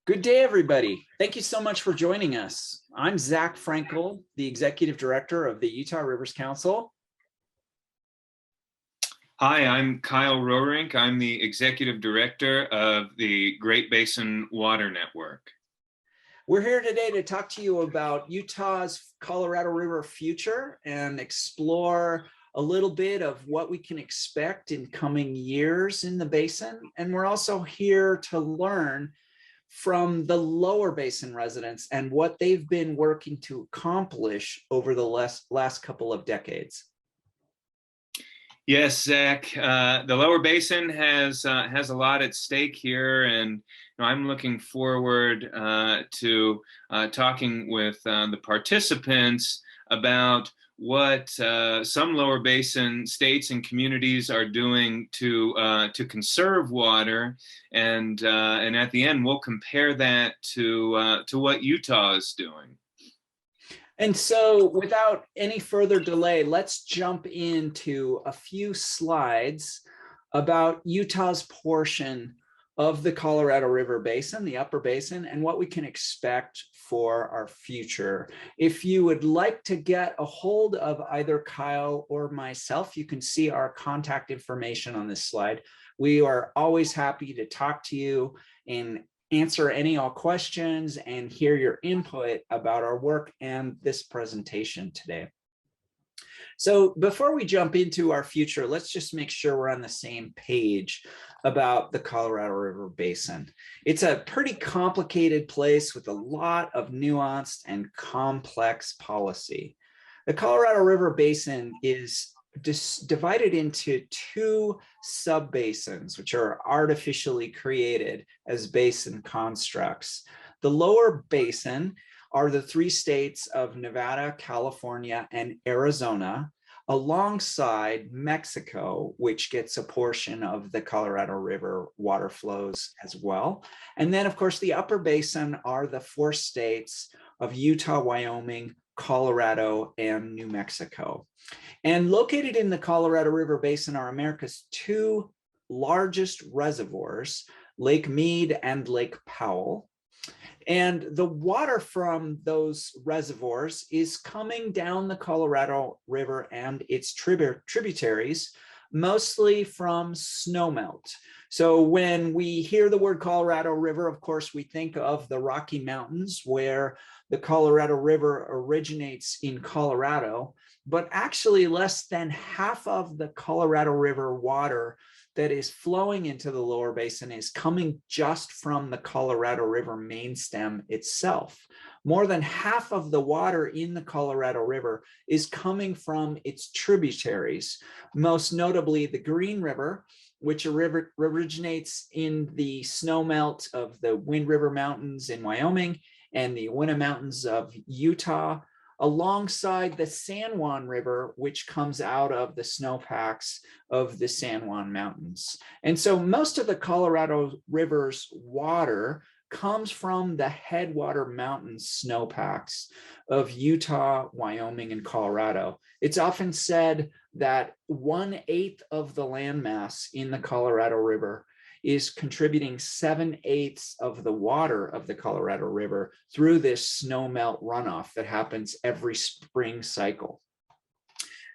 Good day, everybody. Thank you so much for joining us. I'm Zach Frankel, the Executive Director of the Utah Rivers Council. Hi, I'm Kyle Roerink. I'm the Executive Director of the Great Basin Water Network. We're here today to talk to you about Utah's Colorado River future and explore a little bit of what we can expect in coming years in the basin. And we're also here to learn from the lower basin residents and what they've been working to accomplish over the last couple of decades. Yes, Zach. The Lower Basin has a lot at stake here, and I'm looking forward to talking with the participants about what some Lower Basin states and communities are doing to conserve water, and at the end we'll compare that to what Utah is doing. And so without any further delay, let's jump into a few slides about Utah's portion of the Colorado River Basin, the upper basin, and what we can expect for our future. If you would like to get a hold of either Kyle or myself, you can see our contact information on this slide. We are always happy to talk to you and answer all questions and hear your input about our work and this presentation today. So before we jump into our future, let's just make sure we're on the same page about the Colorado River Basin. It's a pretty complicated place with a lot of nuanced and complex policy. The Colorado River Basin is divided into two subbasins, which are artificially created as basin constructs. The lower basin are the three states of Nevada, California, and Arizona, alongside Mexico, which gets a portion of the Colorado River water flows as well. And then, of course, the upper basin are the four states of Utah, Wyoming, Colorado, and New Mexico. And located in the Colorado River Basin are America's two largest reservoirs, Lake Mead and Lake Powell. And the water from those reservoirs is coming down the Colorado River and its tributaries, mostly from snowmelt. So when we hear the word Colorado River, of course, we think of the Rocky Mountains, where the Colorado River originates in Colorado, but actually less than half of the Colorado River water that is flowing into the lower basin is coming just from the Colorado River main stem itself. More than half of the water in the Colorado River is coming from its tributaries, most notably the Green River, which originates in the snowmelt of the Wind River Mountains in Wyoming and the Winna Mountains of Utah, alongside the San Juan River, which comes out of the snowpacks of the San Juan Mountains. And so most of the Colorado River's water comes from the headwater mountain snowpacks of Utah, Wyoming, and Colorado. It's often said that 1/8 of the landmass in the Colorado River is contributing 7/8 of the water of the Colorado River through this snowmelt runoff that happens every spring cycle.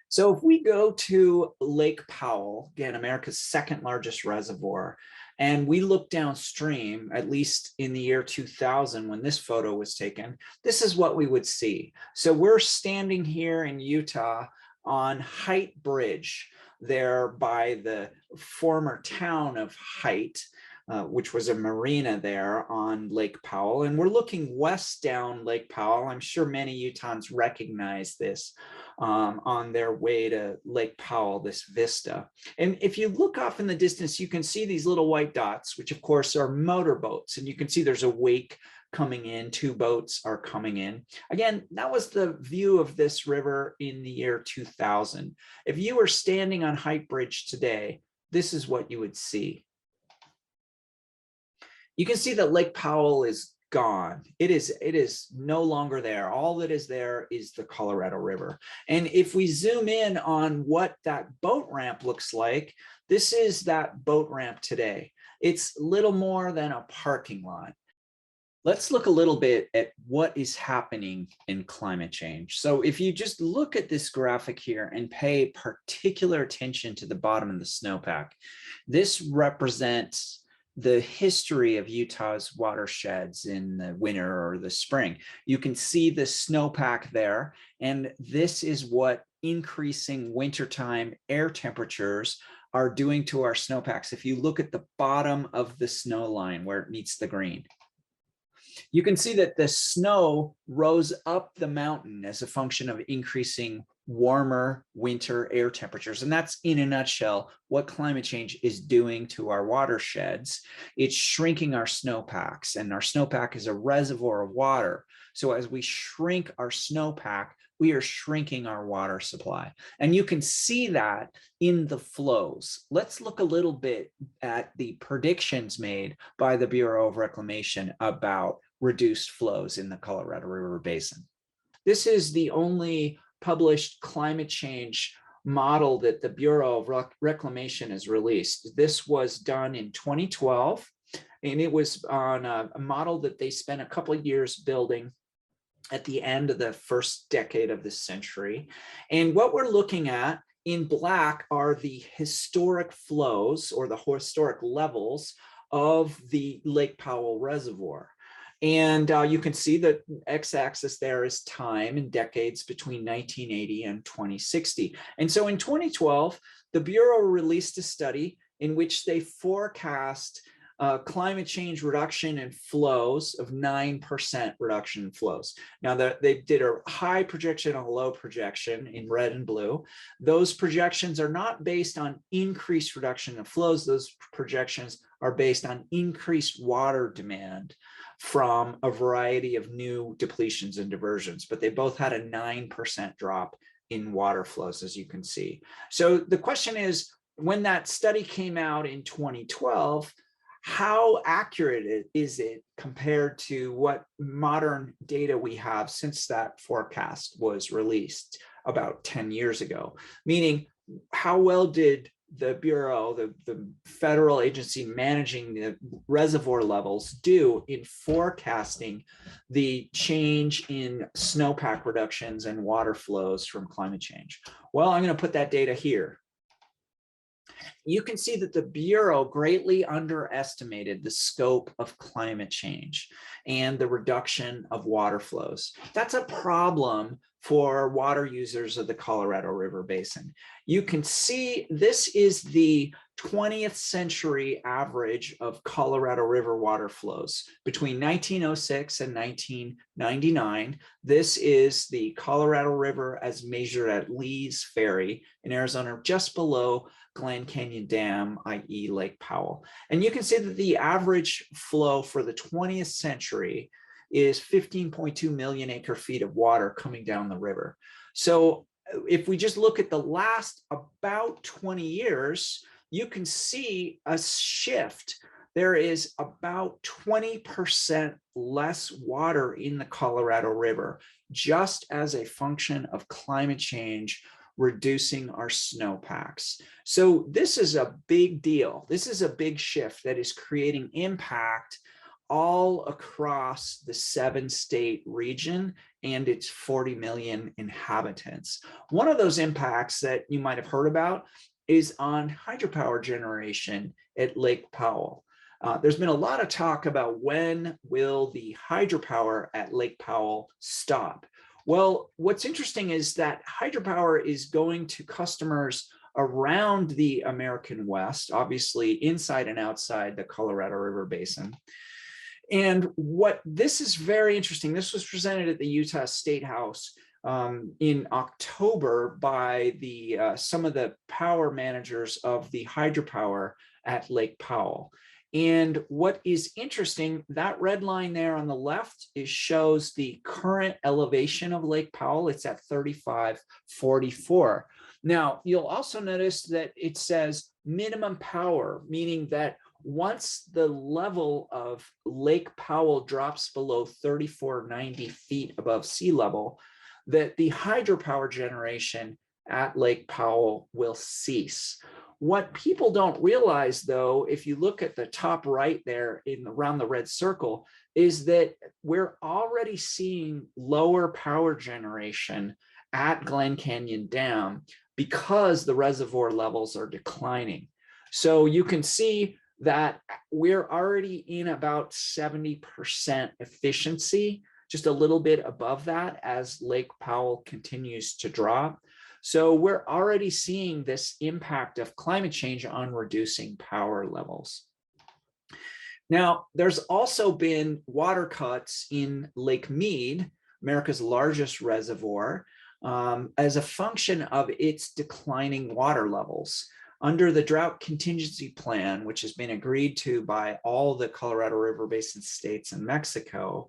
So if we go to Lake Powell, again, America's second largest reservoir, and we look downstream, at least in the year 2000, when this photo was taken, this is what we would see. So we're standing here in Utah on Height Bridge, there by the former town of Height, which was a marina there on Lake Powell. And we're looking west down Lake Powell. I'm sure many Utahns recognize this on their way to Lake Powell, this vista. And if you look off in the distance, you can see these little white dots, which of course are motorboats. And you can see there's a wake coming in, two boats are coming in. Again, that was the view of this river in the year 2000. If you were standing on Height Bridge today, this is what you would see. You can see that Lake Powell is gone. It is no longer there. All that is there is the Colorado River. And if we zoom in on what that boat ramp looks like, this is that boat ramp today. It's little more than a parking lot. Let's look a little bit at what is happening in climate change. So if you just look at this graphic here and pay particular attention to the bottom of the snowpack, this represents the history of Utah's watersheds in the winter or the spring. You can see the snowpack there, and this is what increasing wintertime air temperatures are doing to our snowpacks. If you look at the bottom of the snow line where it meets the green, you can see that the snow rose up the mountain as a function of increasing warmer winter air temperatures. And that's, in a nutshell, what climate change is doing to our watersheds. It's shrinking our snowpacks, and our snowpack is a reservoir of water. So as we shrink our snowpack, we are shrinking our water supply. And you can see that in the flows. Let's look a little bit at the predictions made by the Bureau of Reclamation about reduced flows in the Colorado River Basin. This is the only published climate change model that the Bureau of Reclamation has released. This was done in 2012, and it was on a model that they spent a couple of years building at the end of the first decade of this century. And what we're looking at in black are the historic flows, or the historic levels of the Lake Powell Reservoir. And you can see that x-axis there is time in decades between 1980 and 2060. And so in 2012, the Bureau released a study in which they forecast climate change reduction in flows of 9% reduction in flows. Now, they did a high projection and a low projection in red and blue. Those projections are not based on increased reduction in flows. Those projections are based on increased water demand from a variety of new depletions and diversions, but they both had a 9% drop in water flows, as you can see. So the question is, when that study came out in 2012, how accurate is it compared to what modern data we have since that forecast was released about 10 years ago? Meaning, how well did the Bureau, the federal agency managing the reservoir levels, do in forecasting the change in snowpack reductions and water flows from climate change? Well, I'm going to put that data here. You can see that the Bureau greatly underestimated the scope of climate change and the reduction of water flows. That's a problem for water users of the Colorado River Basin. You can see this is the 20th century average of Colorado River water flows between 1906 and 1999. This is the Colorado River as measured at Lee's Ferry in Arizona, just below Glen Canyon Dam, i.e. Lake Powell. And you can see that the average flow for the 20th century is 15.2 million acre-feet of water coming down the river. So if we just look at the last about 20 years, you can see a shift. There is about 20% less water in the Colorado River, just as a function of climate change reducing our snowpacks. So this is a big deal. This is a big shift that is creating impact all across the 7-state region and its 40 million inhabitants. One of those impacts that you might have heard about is on hydropower generation at Lake Powell. There's been a lot of talk about when will the hydropower at Lake Powell stop. Well, what's interesting is that hydropower is going to customers around the American West, obviously inside and outside the Colorado River Basin. And what this is very interesting. This was presented at the Utah State House in October by some of the power managers of the hydropower at Lake Powell. And what is interesting, that red line there on the left shows the current elevation of Lake Powell. It's at 3544. Now, you'll also notice that it says minimum power, meaning that once the level of Lake Powell drops below 3490 feet above sea level, that the hydropower generation at Lake Powell will cease. What people don't realize, though, if you look at the top right there around the red circle, is that we're already seeing lower power generation at Glen Canyon Dam because the reservoir levels are declining. So you can see that we're already in about 70% efficiency, just a little bit above that as Lake Powell continues to drop. So we're already seeing this impact of climate change on reducing power levels. Now, there's also been water cuts in Lake Mead, America's largest reservoir, as a function of its declining water levels. Under the drought contingency plan, which has been agreed to by all the Colorado River Basin states and Mexico,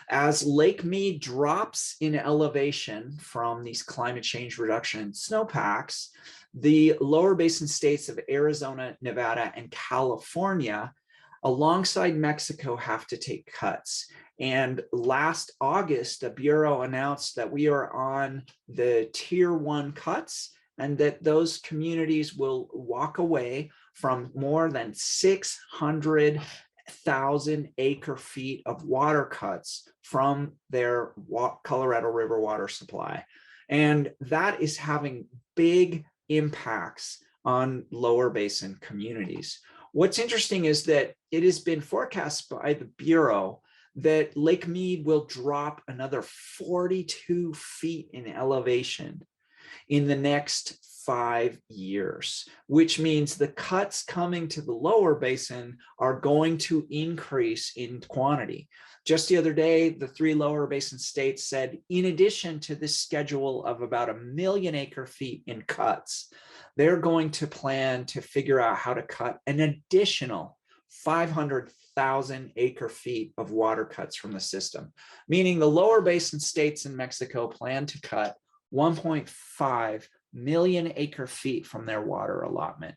as Lake Mead drops in elevation from these climate change reduction snowpacks, the lower basin states of Arizona, Nevada, and California, alongside Mexico, have to take cuts. And last August, the Bureau announced that we are on the tier 1 cuts, and that those communities will walk away from more than 600,000 acre-feet of water cuts from their Colorado River water supply. And that is having big impacts on lower basin communities. What's interesting is that it has been forecast by the Bureau that Lake Mead will drop another 42 feet in elevation in the next 5 years, which means the cuts coming to the lower basin are going to increase in quantity. Just the other day, the 3 lower basin states said, in addition to this schedule of about 1 million acre-feet in cuts, they're going to plan to figure out how to cut an additional 500,000 acre-feet of water cuts from the system, meaning the lower basin states in Mexico plan to cut 1.5 million acre-feet from their water allotment.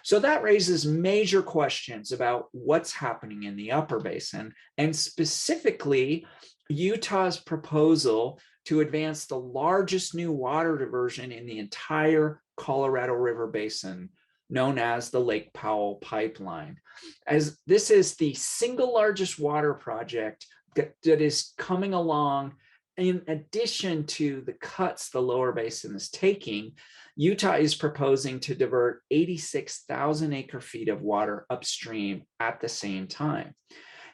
So that raises major questions about what's happening in the upper basin, and specifically Utah's proposal to advance the largest new water diversion in the entire Colorado River Basin, known as the Lake Powell pipeline. As this is the single largest water project that is coming along. In addition to the cuts the lower basin is taking, Utah is proposing to divert 86,000 acre-feet of water upstream at the same time.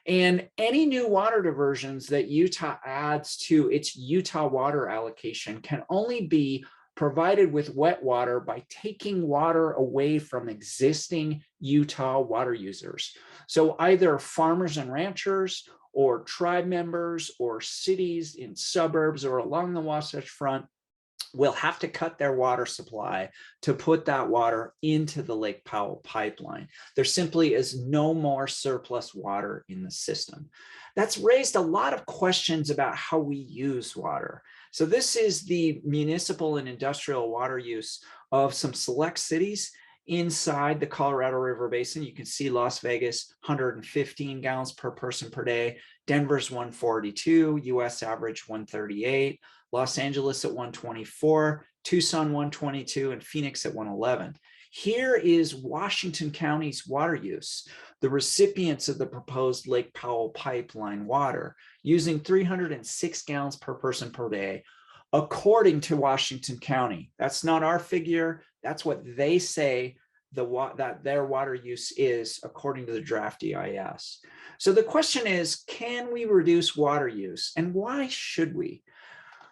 And any new water diversions that Utah adds to its Utah water allocation can only be provided with wet water by taking water away from existing Utah water users. So either farmers and ranchers, or tribe members, or cities in suburbs or along the Wasatch Front will have to cut their water supply to put that water into the Lake Powell pipeline. There simply is no more surplus water in the system. That's raised a lot of questions about how we use water. So this is the municipal and industrial water use of some select cities inside the Colorado River Basin. You can see Las Vegas, 115 gallons per person per day. Denver's 142, US average 138. Los Angeles at 124, Tucson 122, and Phoenix at 111. Here is Washington County's water use, the recipients of the proposed Lake Powell pipeline water, using 306 gallons per person per day, according to Washington County. That's not our figure. That's what they say that their water use is according to the draft EIS. So the question is, can we reduce water use, and why should we?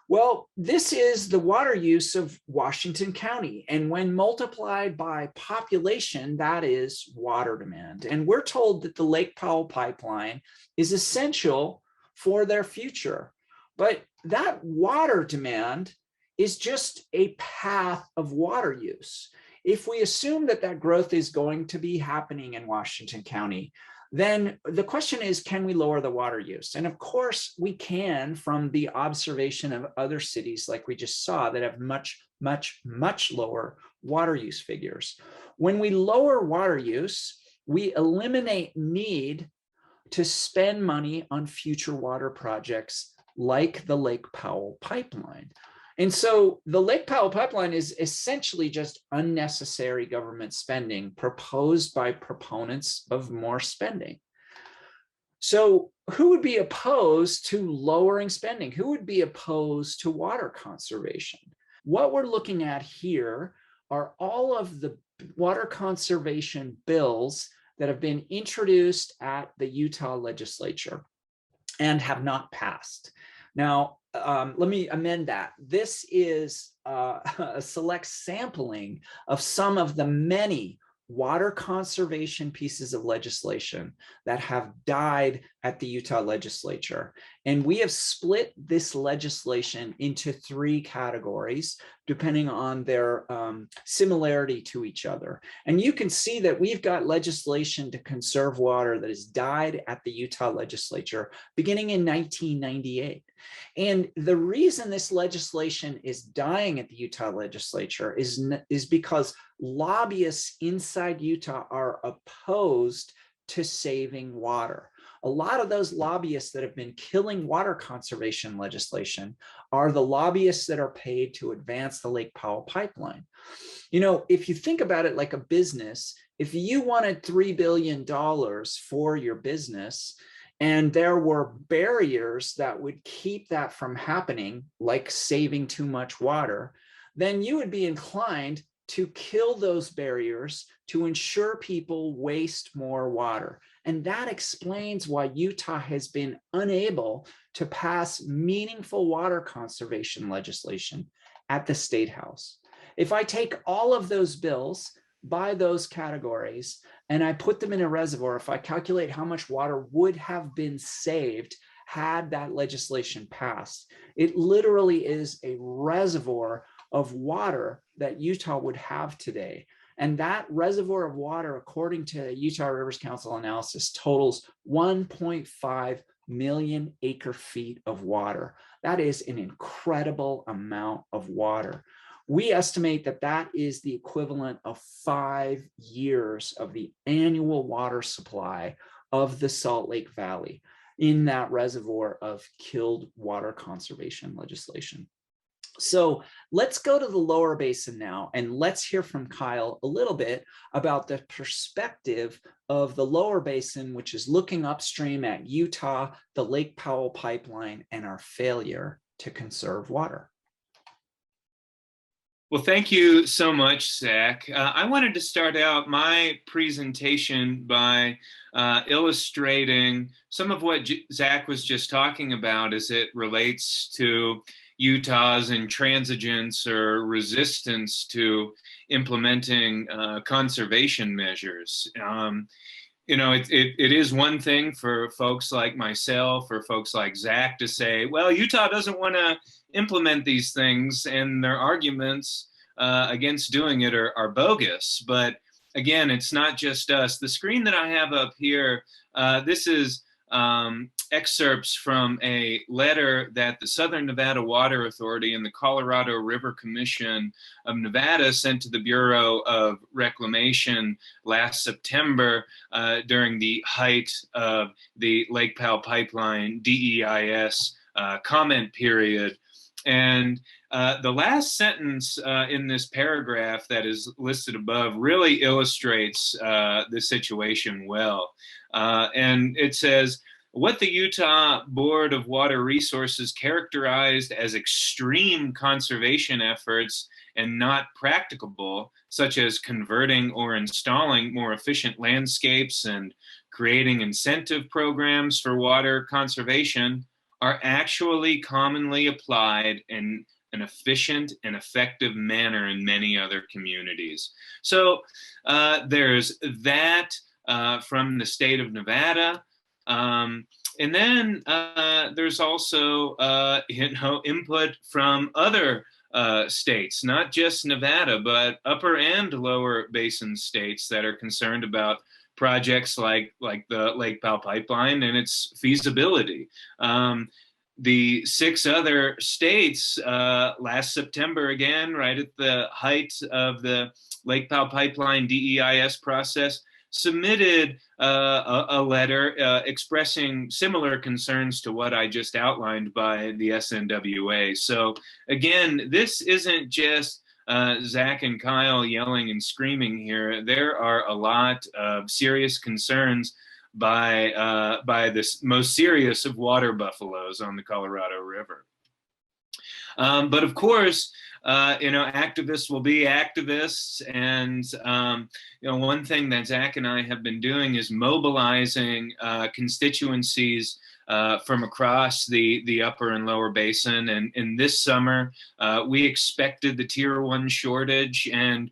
Well, this is the water use of Washington County, and when multiplied by population, that is water demand. And we're told that the Lake Powell pipeline is essential for their future, but that water demand is just a path of water use. If we assume that that growth is going to be happening in Washington County, then the question is, can we lower the water use? And of course we can, from the observation of other cities like we just saw that have much, much, much lower water use figures. When we lower water use, we eliminate need to spend money on future water projects like the Lake Powell pipeline. And so the Lake Powell pipeline is essentially just unnecessary government spending proposed by proponents of more spending. So who would be opposed to lowering spending? Who would be opposed to water conservation? What we're looking at here are all of the water conservation bills that have been introduced at the Utah legislature and have not passed. Now, let me amend that. This is a select sampling of some of the many water conservation pieces of legislation that have died at the Utah legislature. And we have split this legislation into three categories, depending on their similarity to each other. And you can see that we've got legislation to conserve water that has died at the Utah legislature beginning in 1998. And the reason this legislation is dying at the Utah legislature is because lobbyists inside Utah are opposed to saving water. A lot of those lobbyists that have been killing water conservation legislation are the lobbyists that are paid to advance the Lake Powell pipeline. You know, if you think about it like a business, if you wanted $3 billion for your business, and there were barriers that would keep that from happening, like saving too much water, then you would be inclined to kill those barriers to ensure people waste more water. And that explains why Utah has been unable to pass meaningful water conservation legislation at the State House. If I take all of those bills by those categories and I put them in a reservoir, if I calculate how much water would have been saved had that legislation passed, it literally is a reservoir of water that Utah would have today. And that reservoir of water, according to Utah Rivers Council analysis, totals 1.5 million acre feet of water. That is an incredible amount of water. We estimate that that is the equivalent of 5 years of the annual water supply of the Salt Lake Valley in that reservoir of killed water conservation legislation. So let's go to the lower basin now, and let's hear from Kyle a little bit about the perspective of the lower basin, which is looking upstream at Utah, the Lake Powell pipeline, and our failure to conserve water. Well, thank you so much, Zach. I wanted to start out my presentation by illustrating some of what Zach was just talking about as it relates to Utah's intransigence or resistance to implementing conservation measures. You know, it is one thing for folks like myself or folks like Zach to say, well, Utah doesn't want to implement these things, and their arguments against doing it are bogus. But again, it's not just us. The screen that I have up here, this is excerpts from a letter that the Southern Nevada Water Authority and the Colorado River Commission of Nevada sent to the Bureau of Reclamation last September during the height of the Lake Powell Pipeline DEIS comment period. And the last sentence in this paragraph that is listed above really illustrates the situation well. And it says, what the Utah Board of Water Resources characterized as extreme conservation efforts and not practicable, such as converting or installing more efficient landscapes and creating incentive programs for water conservation, are actually commonly applied in an efficient and effective manner in many other communities. So there's that from the state of Nevada. And then there's also input from other states, not just Nevada, but upper and lower basin states that are concerned about projects like the Lake Powell pipeline and its feasibility. The 6 other states last September, again, right at the height of the Lake Powell pipeline DEIS process, submitted a letter expressing similar concerns to what I just outlined by the SNWA. So again, this isn't just Zach and Kyle yelling and screaming here. There are a lot of serious concerns by this most serious of water buffaloes on the Colorado River. But of course, activists will be activists. And, one thing that Zach and I have been doing is mobilizing constituencies from across the upper and lower basin. And in this summer, we expected the tier 1 shortage, and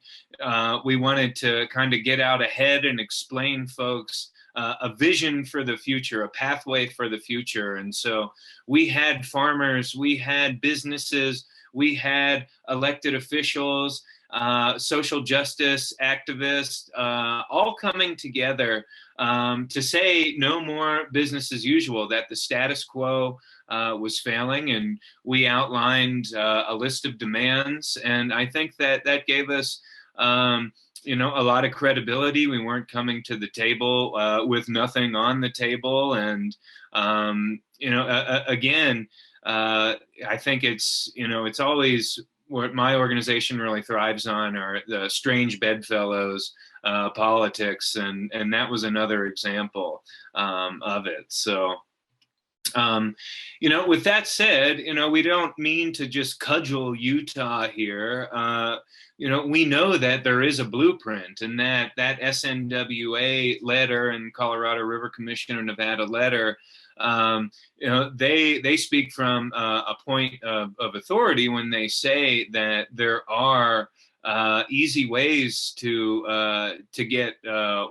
we wanted to kind of get out ahead and explain folks a vision for the future, a pathway for the future. And so we had farmers, we had businesses, we had elected officials, social justice activists, all coming together to say no more business as usual, that the status quo was failing. And we outlined a list of demands. And I think that that gave us a lot of credibility. We weren't coming to the table with nothing on the table. And, again, I think it's always what my organization really thrives on are the strange bedfellows politics. And that was another example of it. So, with that said, we don't mean to just cudgel Utah here. We know that there is a blueprint, and that SNWA letter and Colorado River Commission of Nevada letter, they speak from a point of authority when they say that there are easy ways to get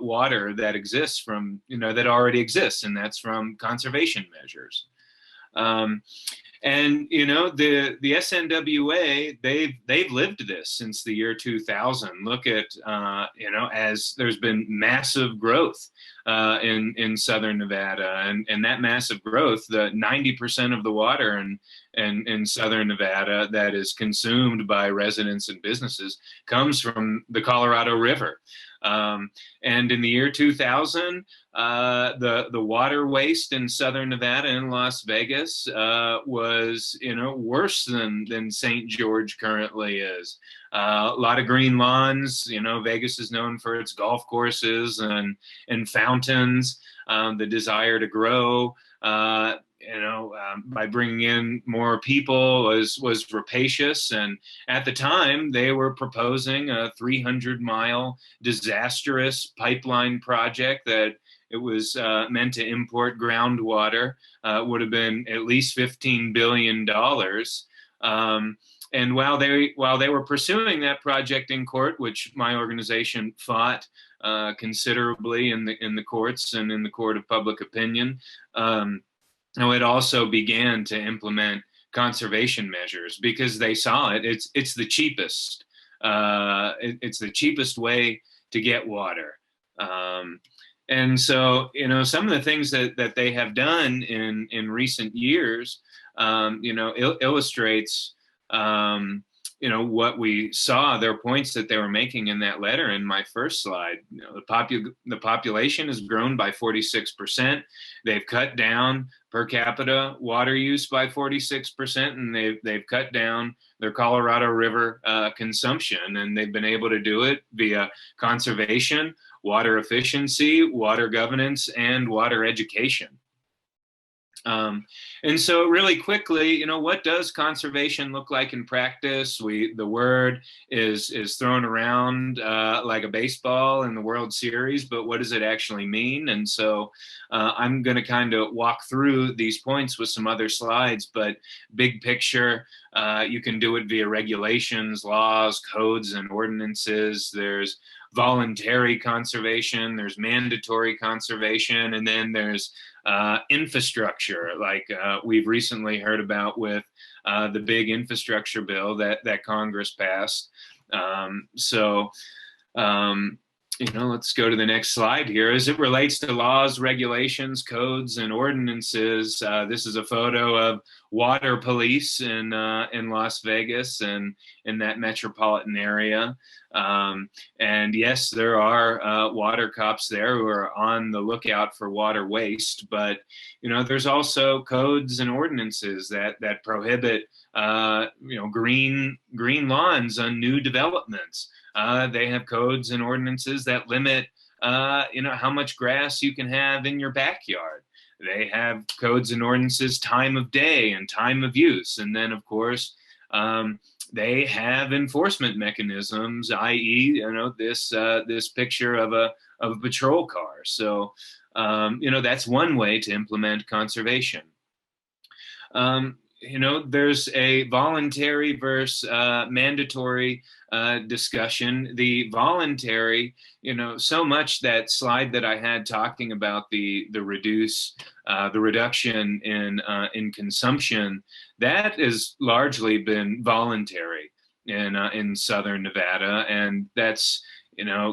water that exists from, that already exists, and that's from conservation measures. And the SNWA, they've lived this since the year 2000. Look at as there's been massive growth in southern Nevada, and that massive growth, the 90% of the water in southern Nevada that is consumed by residents and businesses comes from the Colorado River. And in the year 2000, the water waste in southern Nevada and Las Vegas was worse than St. George currently is. A lot of green lawns. Vegas is known for its golf courses and fountains. The desire to grow, by bringing in more people was rapacious. And at the time, they were proposing a 300-mile disastrous pipeline project that it was meant to import groundwater, would have been at least $15 billion. And while they were pursuing that project in court, which my organization fought considerably in the courts and in the court of public opinion, it also began to implement conservation measures because they saw it's the cheapest. It's the cheapest way to get water. And so, some of the things that they have done in recent years, illustrates, what we saw, their points that they were making in that letter in my first slide. The population has grown by 46%. They've cut down per capita water use by 46%, and they've cut down their Colorado River consumption, and they've been able to do it via conservation, water efficiency, water governance, and water education. And so really quickly, what does conservation look like in practice? The word is thrown around like a baseball in the World Series, but what does it actually mean? And so I'm going to kind of walk through these points with some other slides, but big picture, you can do it via regulations, laws, codes, and ordinances. There's voluntary conservation, there's mandatory conservation, and then there's infrastructure, like we've recently heard about with the big infrastructure bill that Congress passed. let's go to the next slide here. As it relates to laws, regulations, codes, and ordinances, this is a photo of water police in Las Vegas and in that metropolitan area. And yes, there are water cops there who are on the lookout for water waste, but there's also codes and ordinances that prohibit green lawns on new developments. They have codes and ordinances that limit how much grass you can have in your backyard. They have codes and ordinances, time of day and time of use. And then, of course, they have enforcement mechanisms, i.e., this picture of a patrol car. So, that's one way to implement conservation. There's a voluntary versus mandatory discussion. The voluntary, so much that slide that I had talking about the reduction in consumption, that has largely been voluntary in southern Nevada, and that's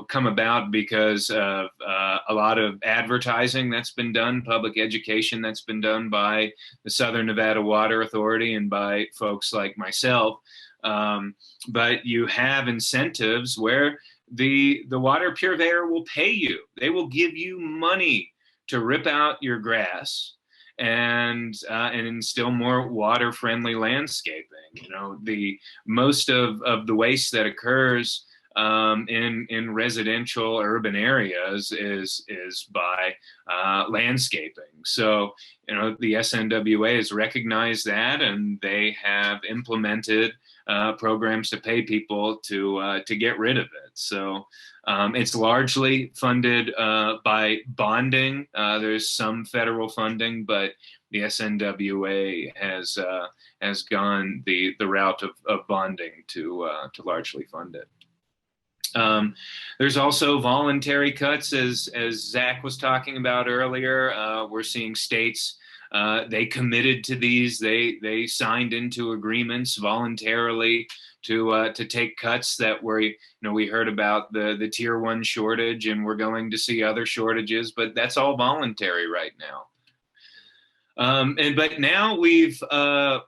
come about because of a lot of advertising that's been done, public education that's been done by the Southern Nevada Water Authority and by folks like myself. But you have incentives where the water purveyor will pay you. They will give you money to rip out your grass and instill more water-friendly landscaping. The most of the waste that occurs in residential urban areas is by landscaping. So, the SNWA has recognized that, and they have implemented programs to pay people to get rid of it. So, it's largely funded by bonding. There's some federal funding, but the SNWA has gone the route of bonding to largely fund it. There's also voluntary cuts, as Zach was talking about earlier. We're seeing states, they committed to these. They signed into agreements voluntarily to take cuts that were, we heard about the tier 1 shortage, and we're going to see other shortages, but that's all voluntary right now. But now we've had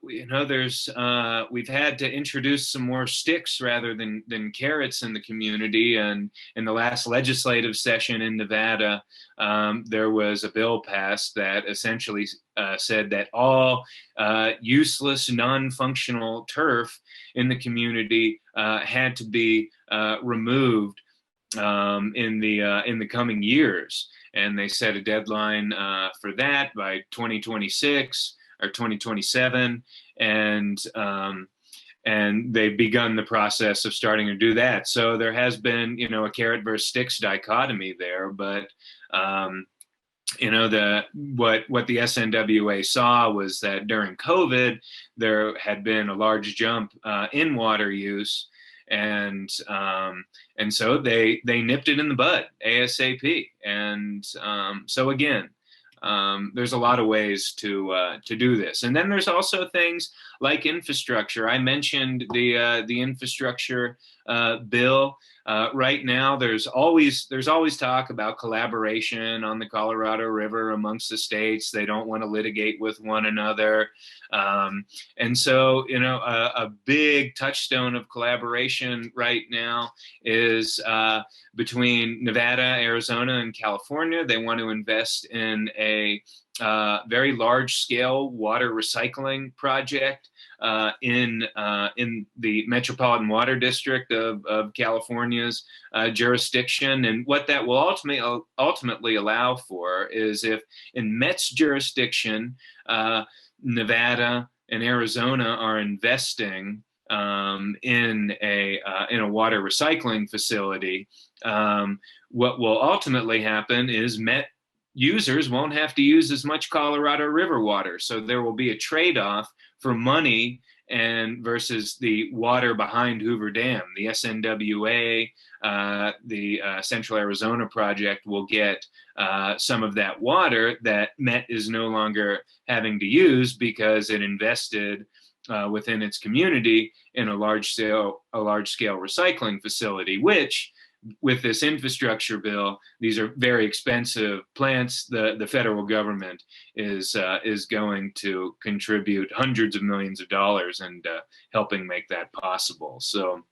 to introduce some more sticks rather than carrots in the community. And in the last legislative session in Nevada, there was a bill passed that essentially said that all useless, non-functional turf in the community had to be removed in the coming years. And they set a deadline for that by 2026 or 2027, and they've begun the process of starting to do that. So there has been, a carrot versus sticks dichotomy there, but what the SNWA saw was that during COVID there had been a large jump in water use. And so they nipped it in the bud ASAP. And so again, there's a lot of ways to do this. And then there's also things like infrastructure. I mentioned the infrastructure bill. Right now, there's always talk about collaboration on the Colorado River amongst the states. They don't want to litigate with one another. And so, a big touchstone of collaboration right now is between Nevada, Arizona, and California. They want to invest in a very large-scale water recycling project in the Metropolitan Water District of California's jurisdiction. And what that will ultimately allow for is, if in Met's jurisdiction, Nevada and Arizona are investing in a water recycling facility, what will ultimately happen is Met users won't have to use as much Colorado River water. So there will be a trade-off for money and versus the water behind Hoover Dam. The SNWA, the Central Arizona Project, will get some of that water that Met is no longer having to use because it invested within its community in a large scale recycling facility, which with this infrastructure bill, these are very expensive plants. The federal government is going to contribute hundreds of millions of dollars and helping make that possible. So,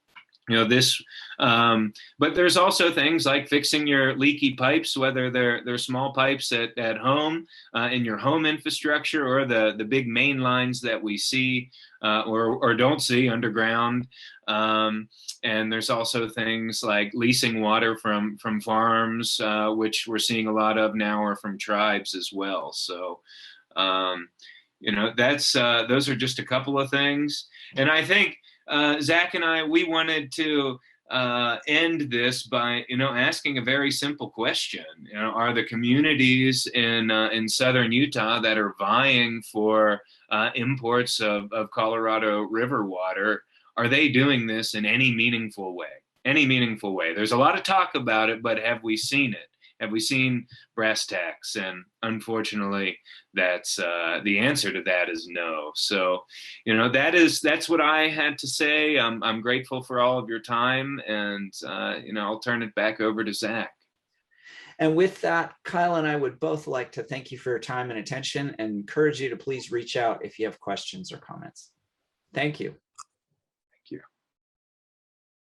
this, but there's also things like fixing your leaky pipes, whether they're small pipes at home, in your home infrastructure, or the big main lines that we see or don't see underground. And there's also things like leasing water from farms, which we're seeing a lot of now, or from tribes as well. So, that's those are just a couple of things. And I think Zach and I, we wanted to end this by, asking a very simple question. Are the communities in southern Utah that are vying for imports of Colorado River water, are they doing this in any meaningful way? Any meaningful way? There's a lot of talk about it, but have we seen it? Have we seen brass tacks? And unfortunately, that's the answer to that is no. So, that's what I had to say. I'm grateful for all of your time, and I'll turn it back over to Zach. And with that, Kyle and I would both like to thank you for your time and attention, and encourage you to please reach out if you have questions or comments. Thank you.